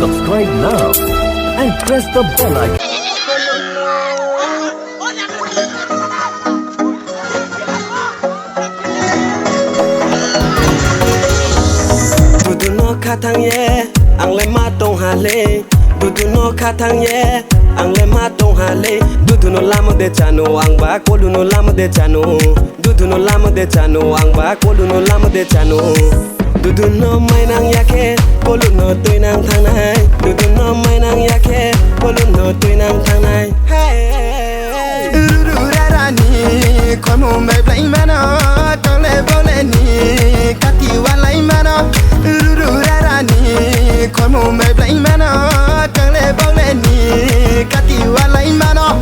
Subscribe now and press the bell icon. Duduno katang ye, ang lema tong hale. Duduno katang ye, ang lema tong hale. Duduno lama de chano, ang ba koluno lama de chano. Duduno lama de chano, ang ba koluno lama de chano. Duduno mai nang yake, koluno tui nang thang nai. Duduno mai nang yake, koluno tui nang thang nai. Hey, Dudu rarani, komu mai play mana, kole bole ni, kati walai mana. Dudu rarani, komu mai play mana, kole bole ni, kati walai mana.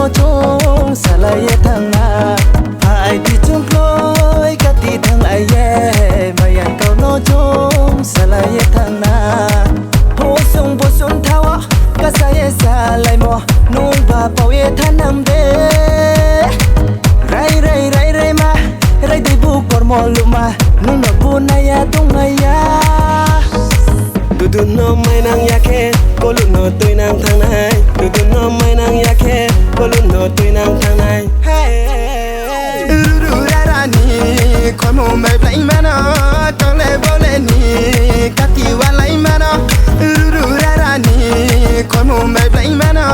Chung salai thang na phai ti chung loi ka ti thang ai ye mayan kau no chung salai thang na bo sung thawa ka sa ye salai mo nung ba pau ye thanam de rai ma rai de bu kor mo luma nung no bu na ya tung ya Duduno mai nang yake koluno tui nang thang nai Duduno mai nang yake koluno tui nang thang nai Hey Dudu rarani komu mai play mana kole bole ni kati walai mana Dudu rarani komu mai play mana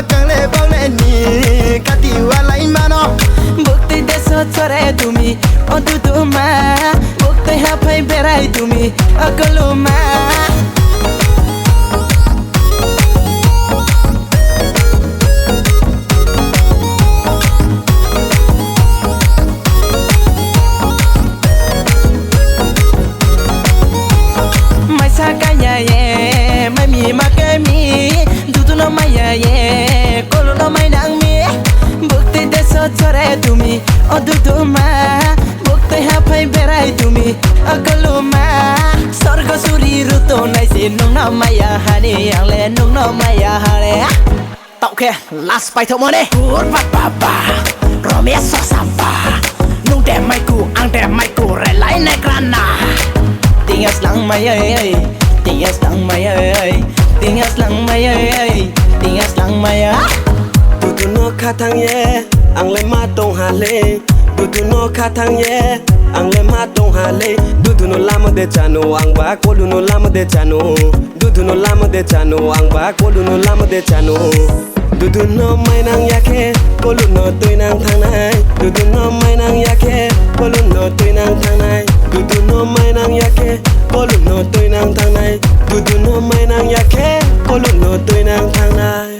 kole bole ni kati walai mana Bukti deso chore tumi o duduma Bukti hapai berai tumi o koluma Chore tumi oduduma bukti hapai berai tumi akaluma sarga suri ruto nai se nung na maya hani yang le nung na maya hare tau khe last pai thau mo ne pur pa pa pa romia sa samba nung de mai ku ang de mai ku re lai ne krana tingas lang mai ai tingas lang mai ai tingas lang mai ai tingas lang mai Duduno katang ye ang lema tong hale Duduno katang ye ang lema tong hale Duduno lama de chano ang ba koluno lama de chano Duduno lama de chano ang ba koluno lama de chano Duduno mai nang yake koluno tui nang thang nai Duduno mai nang yake koluno tui nang thang nai Duduno mai nang yake koluno tui nang thang nai Duduno mai nang yake koluno tui nang thang nai